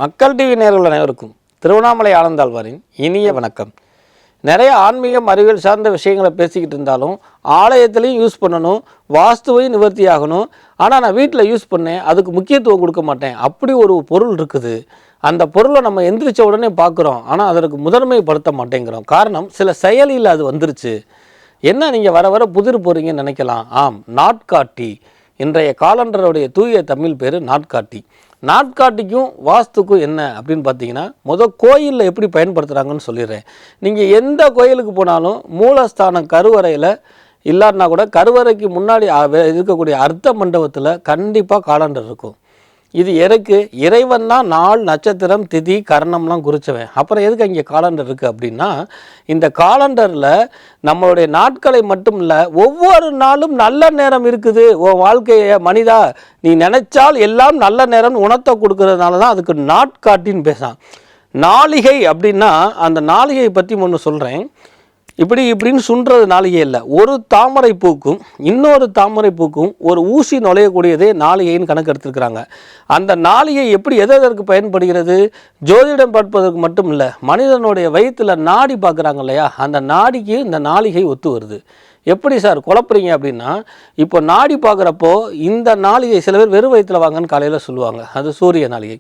மக்கள் டிவி நேயர்கள் அனைவருக்கும் திருவண்ணாமலை ஆனந்தாழ்வாரின் இனிய வணக்கம். நிறைய ஆன்மீகம் அறிவியல் சார்ந்த விஷயங்களை பேசிக்கிட்டு இருந்தாலும் ஆலயத்துலேயும் யூஸ் பண்ணணும், வாஸ்துவையும் நிவர்த்தி ஆகணும். ஆனால் நான் வீட்டில் யூஸ் பண்ணேன், அதுக்கு முக்கியத்துவம் கொடுக்க மாட்டேன். அப்படி ஒரு பொருள் இருக்குது. அந்த பொருளை நம்ம எந்திரிச்ச உடனே பார்க்குறோம், ஆனால் அதற்கு முதன்மைப்படுத்த மாட்டேங்கிறோம். காரணம், சில செயலியில் அது வந்துருச்சு. என்ன நீங்கள் வர வர புதிர் போகிறீங்கன்னு நினைக்கலாம். ஆம், நாட்காட்டி. இன்றைய காலண்டருடைய தூய தமிழ் பேர் நாட்காட்டி. நாட்காட்டிக்கும் வாஸ்துக்கும் என்ன அப்படின்னு பார்த்தீங்கன்னா, கோயிலில் எப்படி பயன்படுத்துகிறாங்கன்னு சொல்லிடுறேன். நீங்கள் எந்த கோயிலுக்கு போனாலும் மூலஸ்தானம் கருவறையில் இல்லாட்டினா கூட கருவறைக்கு முன்னாடி இருக்கக்கூடிய அர்த்த மண்டபத்தில் கண்டிப்பாக காலண்டர் இருக்கும். இது எதுக்கு? இறைவன் தான் நாள், நட்சத்திரம், திதி, கரணம்லாம் குறிச்சவன். அப்புறம் எதுக்கு அங்கே காலண்டர் இருக்குது அப்படின்னா, இந்த காலண்டரில் நம்மளுடைய நாட்களை மட்டும் இல்லை, ஒவ்வொரு நாளும் நல்ல நேரம் இருக்குது. உன் வாழ்க்கையை மனிதா நீ நினைச்சால் எல்லாம் நல்ல நேரம் உணர்த்த கொடுக்கறதுனால தான் அதுக்கு நாட்காட்டின்னு பேசான். நாளிகை அப்படின்னா, அந்த நாளிகை பற்றி ஒன்று சொல்கிறேன். இப்படின்னு சுன்றது நாளிகை இல்லை. ஒரு தாமரை பூக்கும் இன்னொரு தாமரை பூக்கும் ஒரு ஊசி நுழையக்கூடியதே நாளிகைன்னு கணக்கு எடுத்துருக்குறாங்க. அந்த நாளிகை எப்படி எதற்கு பயன்படுகிறது? ஜோதிடம் பார்ப்பதற்கு மட்டும் இல்லை, மனிதனுடைய வயிற்றில் நாடி பார்க்குறாங்க இல்லையா, அந்த நாடிக்கு இந்த நாளிகை ஒத்து வருது. எப்படி சார் குழப்புறீங்க அப்படின்னா, இப்போ நாடி பார்க்குறப்போ இந்த நாளிகை சில பேர் வெறும் வயிற்றில் வாங்கன்னு காலையில் சொல்லுவாங்க, அது சூரிய நாளிகை.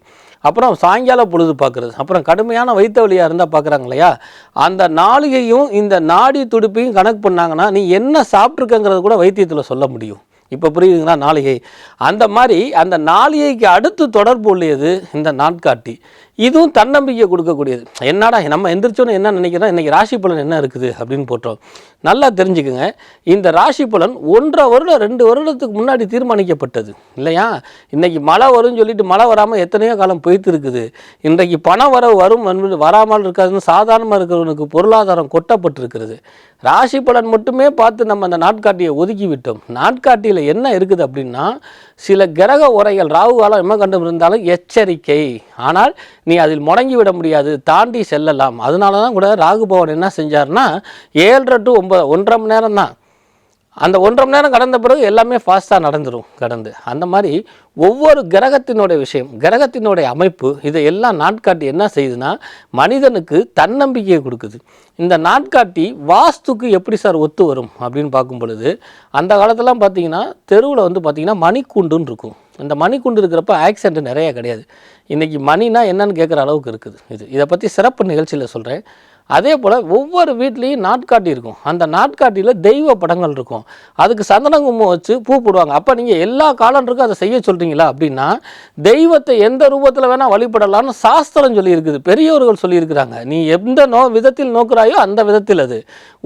அப்புறம் சாயங்கால பொழுது பார்க்குறது, அப்புறம் கடுமையான வயிற்று வலியாக இருந்தால் பார்க்குறாங்க இல்லையா, அந்த நாளிகையும் இந்த நாடி துடிப்பையும் கணக்கு பண்ணாங்கன்னா நீ என்ன சாப்பிட்ருக்கங்கிறது கூட வைத்தியத்தில் சொல்ல முடியும். இப்போ புரியுதுங்களா? நாளிகை அந்த மாதிரி அந்த நாளிகைக்கு அடுத்து தொடர்பு உள்ளது இந்த நாட்காட்டி. இதுவும் தன்னம்பிக்கை கொடுக்கக்கூடியது. என்னடா நம்ம எந்திரிச்சோன்னு என்ன நினைக்கிறோம், இன்றைக்கி ராசி பலன் என்ன இருக்குது அப்படின்னு போட்டோம். நல்லா தெரிஞ்சுக்குங்க, இந்த ராசி பலன் 1.5 வருடம் 2 வருடத்துக்கு முன்னாடி தீர்மானிக்கப்பட்டது இல்லையா? இன்றைக்கி மழை வரும்னு சொல்லிட்டு மழை வராமல் எத்தனையோ காலம் போய்த்து இருக்குது. இன்றைக்கு பண வரவு வரும் வராமல் இருக்காதுன்னு சாதாரணமாக இருக்கிறவனுக்கு பொருளாதாரம் கொட்டப்பட்டிருக்கிறது. ராசி பலன் மட்டுமே பார்த்து நம்ம அந்த நாட்காட்டியை ஒதுக்கி விட்டோம். நாட்காட்டியில் என்ன இருக்குது அப்படின்னா, சில கிரக உரைகள் ராகு காலம் எம்ம கண்டும் இருந்தாலும் எச்சரிக்கை. ஆனால் நீ அதில் முடங்கி விட முடியாது, தாண்டி செல்லலாம். அதனால தான் கூட ராகு பவன் என்ன செஞ்சார்னா 7:30 to 9 1.5 மணி நேரம் தான். அந்த 1.5 மணி நேரம் கடந்த பிறகு எல்லாமே ஃபாஸ்ட்டாக நடந்துடும். அந்த மாதிரி ஒவ்வொரு கிரகத்தினுடைய விஷயம், கிரகத்தினுடைய அமைப்பு, இதையெல்லாம் நாட்காட்டி என்ன செய்யுதுன்னா மனிதனுக்கு தன்னம்பிக்கையை கொடுக்குது. இந்த நாட்காட்டி வாஸ்துக்கு எப்படி சார் ஒத்து வரும் அப்படின்னு பார்க்கும் பொழுது, அந்த காலத்திலாம் பார்த்தீங்கன்னா தெருவில் பார்த்திங்கன்னா மணிக்கூண்டுன்னு இருக்கும். இந்த மணிக்கூண்டு இருக்கிறப்ப ஆக்சிடென்ட் நிறைய கிடையாது. இன்றைக்கி மணினா என்னன்னு கேட்குற அளவுக்கு இருக்குது. இதை பற்றி சிறப்பு நிகழ்ச்சியில் சொல்கிறேன். அதே போல் ஒவ்வொரு வீட்லேயும் நாட்காட்டி இருக்கும். அந்த நாட்காட்டியில் தெய்வ படங்கள் இருக்கும். அதுக்கு சந்தன குங்குமம் வச்சு பூ போடுவாங்க. அப்போ நீங்கள் எல்லா காலண்டருக்கும் அதை செய்ய சொல்கிறீங்களா அப்படின்னா, தெய்வத்தை எந்த ரூபத்தில் வேணால் வழிபடலான்னு சாஸ்திரம் சொல்லியிருக்குது, பெரியவர்கள் சொல்லியிருக்கிறாங்க. நீ எந்த விதத்தில் நோக்குறாயோ அந்த விதத்தில் அது.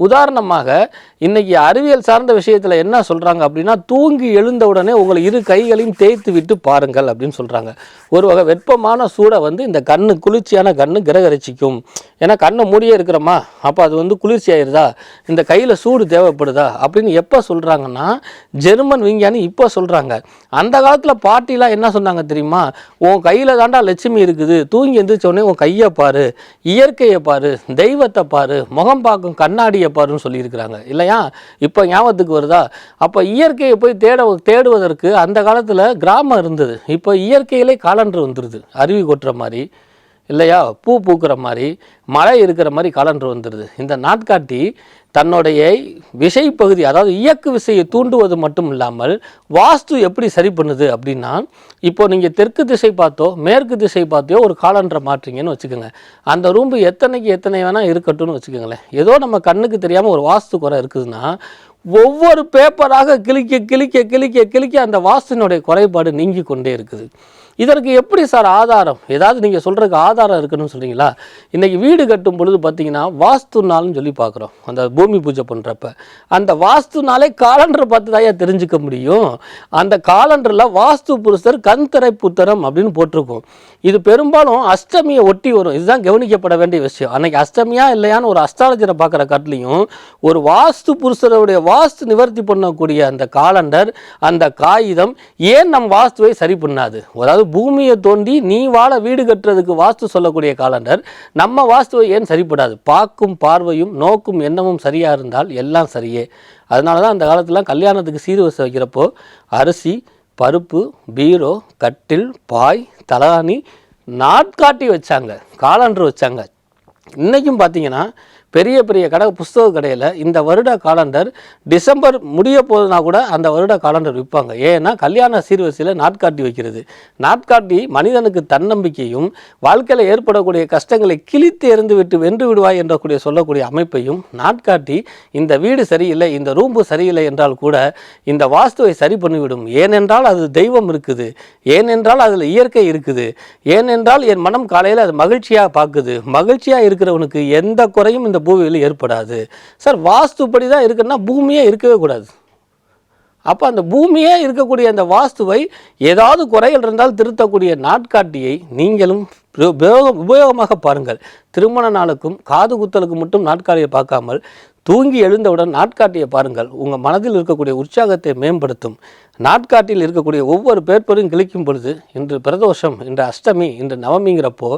உதாரணமாக இன்றைக்கி அறிவியல் சார்ந்த விஷயத்தில் என்ன சொல்கிறாங்க அப்படின்னா, தூங்கி எழுந்தவுடனே உங்களை 2 கைகளையும் தேய்த்து விட்டு பாருங்கள் அப்படின்னு சொல்கிறாங்க. ஒரு வகை வெப்பமான சூடை இந்த கண்ணு, குளிர்ச்சியான கண்ணு கிரகரிச்சிக்கும். ஏன்னா கண்ணை மூடியே இருக்கிறோமா, அப்போ அது குளிர்ச்சி ஆயிடுதா, இந்த கையில் சூடு தேவைப்படுதா அப்படின்னு எப்போ சொல்கிறாங்கன்னா, ஜெர்மன் விஞ்ஞானி இப்போ சொல்கிறாங்க. அந்த காலத்தில் பாட்டிலாம் என்ன சொன்னாங்க தெரியுமா? உன் கையில் தாண்டா லட்சுமி இருக்குது, தூங்கி எந்திரிச்ச உடனே உன் கையை பாரு, இயற்கையை பாரு, தெய்வத்தை பாரு, முகம் பார்க்கும் கண்ணாடியை பாருன்னு சொல்லியிருக்கிறாங்க இல்லையா? இப்போ ஞாபகத்துக்கு வருதா? அப்போ இயற்கையை போய் தேடுவதற்கு அந்த காலத்தில் கிராமம் இருந்தது. இப்போ இயற்கையிலே காலண்டர் வந்துடுது, அருவி கொட்டுற மாதிரி இல்லையா, பூ பூக்கிற மாதிரி, மழை இருக்கிற மாதிரி காலண்டர் வந்துடுது. இந்த நாட்காட்டி தன்னுடைய விசை பகுதி, அதாவது இயக்கு விசையை தூண்டுவது மட்டும் இல்லாமல் வாஸ்து எப்படி சரி பண்ணுது அப்படின்னா, இப்போ நீங்கள் தெற்கு திசை பார்த்தோ மேற்கு திசை பார்த்தோ ஒரு காலண்டரை மாற்றுறீங்கன்னு வச்சுக்கோங்க, அந்த ரூம்பு எத்தனைக்கு எத்தனை வேணால் இருக்கட்டும்னு வச்சுக்கோங்களேன். ஏதோ நம்ம கண்ணுக்கு தெரியாமல் ஒரு வாஸ்து குறை இருக்குதுன்னா, ஒவ்வொரு பேப்பராக கிளிக்க கிளிக்க கிளிக்க கிளிக்க அந்த வாஸ்துனுடைய குறைபாடு நீங்கி கொண்டே இருக்குது. இதற்கு எப்படி சார் ஆதாரம்? ஏதாவது நீங்கள் சொல்கிறதுக்கு ஆதாரம் இருக்குன்னு சொல்கிறீங்களா? இன்றைக்கி வீடு கட்டும் பொழுது பார்த்திங்கன்னா வாஸ்து நாள்னு சொல்லி பார்க்குறோம். அந்த பூமி பூஜை பண்ணுறப்ப அந்த வாஸ்து நாளே காலண்டரை பார்த்து தான் தெரிஞ்சுக்க முடியும். அந்த காலண்டரில் வாஸ்து புருஷர் கண்திரை புத்தரம் அப்படின்னு போட்டிருக்கும். இது பெரும்பாலும் அஷ்டமியை ஒட்டி வரும். இதுதான் கவனிக்கப்பட வேண்டிய விஷயம். அன்றைக்கி அஷ்டமியா இல்லையான்னு ஒரு அஸ்ட்ராலஜரை பார்க்குற காட்டிலையும் ஒரு வாஸ்து புருஷருடைய வாஸ்து நிவர்த்தி பண்ணக்கூடிய அந்த காலண்டர், அந்த காகிதம் ஏன் நம் வாஸ்துவை சரி பண்ணாது? அதாவது பூமியை தோண்டி நீ வாழ வீடு கட்டுறதுக்கு வாஸ்து சொல்லக்கூடிய காலண்டர் நம்ம வாஸ்துவை ஏன் சரிப்படாது? பார்க்கும் பார்வையும் நோக்கும் எண்ணமும் சரியாக இருந்தால் எல்லாம் சரியே. அதனால தான் அந்த காலத்துலாம் கல்யாணத்துக்கு சீர்வரிசை வைக்கிறப்போ அரிசி, பருப்பு, பீரோ, கட்டில், பாய், தலகாணி, நாட்காட்டி வச்சாங்க, காலண்டர் வச்சாங்க. இன்றைக்கும் பார்த்தீங்கன்னா பெரிய பெரிய புஸ்தக கடையில் இந்த வருட காலண்டர் டிசம்பர் முடிய போகுதுன்னா கூட அந்த வருட காலண்டர் விற்பாங்க. ஏன்னா கல்யாண சீர்வரிசையில் நாட்காட்டி வைக்கிறது. நாட்காட்டி மனிதனுக்கு தன்னம்பிக்கையும் வாழ்க்கையில் ஏற்படக்கூடிய கஷ்டங்களை கிழித்து எறிந்து விட்டு வென்று விடுவாய் என்ற சொல்லக்கூடிய அமைப்பையும் நாட்காட்டி இந்த வீடு சரியில்லை, இந்த ரூம்பு சரியில்லை என்றால் கூட இந்த வாஸ்துவை சரி பண்ணிவிடும். ஏனென்றால் அது தெய்வம் இருக்குது, ஏனென்றால் அதில் இயற்கை இருக்குது, ஏனென்றால் என் மனம் காலையில் அது மகிழ்ச்சியாக பார்க்குது. மகிழ்ச்சியாக இருக்கிறவனுக்கு எந்த குறையும் இந்த பூமியில் ஏற்படாது. சார் வாஸ்துப்படி தான் இருக்குன்னா பூமியே இருக்கவே கூடாது. அப்போ அந்த பூமியே இருக்கக்கூடிய அந்த வாஸ்துவை ஏதாவது குறைகள் இருந்தால் திருத்தக்கூடிய நாட்காட்டியை நீங்களும் உபயோகமாக பாருங்கள். திருமண நாளுக்கும் காது குத்தலுக்கு மட்டும் நாட்காட்டியை பார்க்காமல் தூங்கி எழுந்தவுடன் நாட்காட்டியை பாருங்கள். உங்கள் மனதில் இருக்கக்கூடிய உற்சாகத்தை மேம்படுத்தும். நாட்காட்டில் இருக்கக்கூடிய ஒவ்வொரு பேர்பெரும் கிழிக்கும் பொழுது இன்று பிரதோஷம், இன்று அஷ்டமி, இன்று நவமிங்கிறப்போ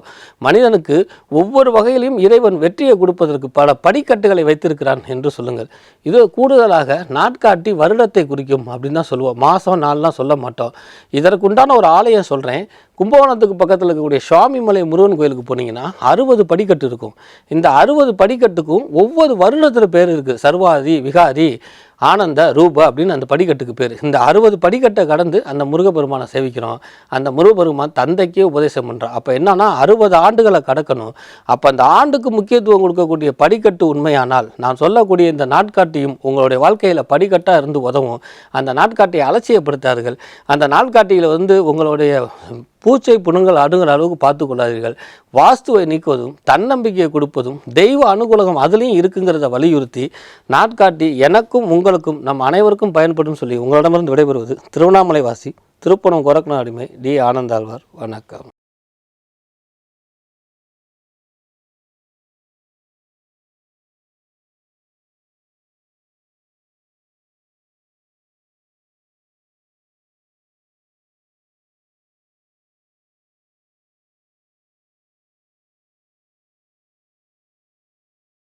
மனிதனுக்கு ஒவ்வொரு வகையிலையும் இறைவன் வெற்றியை கொடுப்பதற்கு பல படிக்கட்டுகளை வைத்திருக்கிறான் என்று சொல்லுங்கள். இது கூடுதலாக நாட்காட்டி வருடத்தை குறிக்கும் அப்படின்னு தான் சொல்லுவோம். மாதம் நாள்லாம் சொல்ல மாட்டோம். இதற்குண்டான ஒரு ஆலயம் சொல்கிறேன். கும்பகோணத்துக்கு பக்கத்தில் இருக்கக்கூடிய சுவாமிமலை முருகன் கோயிலுக்கு போனீங்கன்னா 60 படிக்கட்டு இருக்கும். இந்த 60 படிக்கட்டுக்கும் ஒவ்வொரு வருடத்தில் பேர் இருக்குது. சர்வாதி, விகாதி, ஆனந்த, ரூப அப்படின்னு அந்த படிக்கட்டுக்கு பேர். இந்த 60 படிக்கட்டை கடந்து அந்த முருகப்பெருமானை சேவிக்கிறோம். அந்த முருகப்பெருமான் தந்தைக்கே உபதேசம் பண்ணுறான். அப்போ என்னன்னா 60 ஆண்டுகளை கடக்கணும். அப்போ அந்த ஆண்டுக்கு முக்கியத்துவம் கொடுக்கக்கூடிய படிக்கட்டு உண்மையானால் நான் சொல்லக்கூடிய இந்த நாட்காட்டியும் உங்களுடைய வாழ்க்கையில் படிக்கட்டாக இருந்து உதவும். அந்த நாட்காட்டியை அலட்சியப்படுத்தார்கள். அந்த நாட்காட்டியில் உங்களுடைய பூச்சை புண்ணுங்கள் அடுங்கிற அளவுக்கு பார்த்து கொள்ளாதீர்கள். வாஸ்துவை நீக்குவதும் தன்னம்பிக்கையை கொடுப்பதும் தெய்வ அனுகூலம் அதுலேயும் இருக்குங்கிறத வலியுறுத்தி நாட்காட்டி எனக்கும் உங்களுக்கும் நம் அனைவருக்கும் பயன்படும் சொல்லி உங்களிடமிருந்து விடைபெறுவது திருவண்ணாமலை வாசி திருப்பணம் கொரக்கண அடிமை டி. ஆனந்தாழ்வார். வணக்கம்.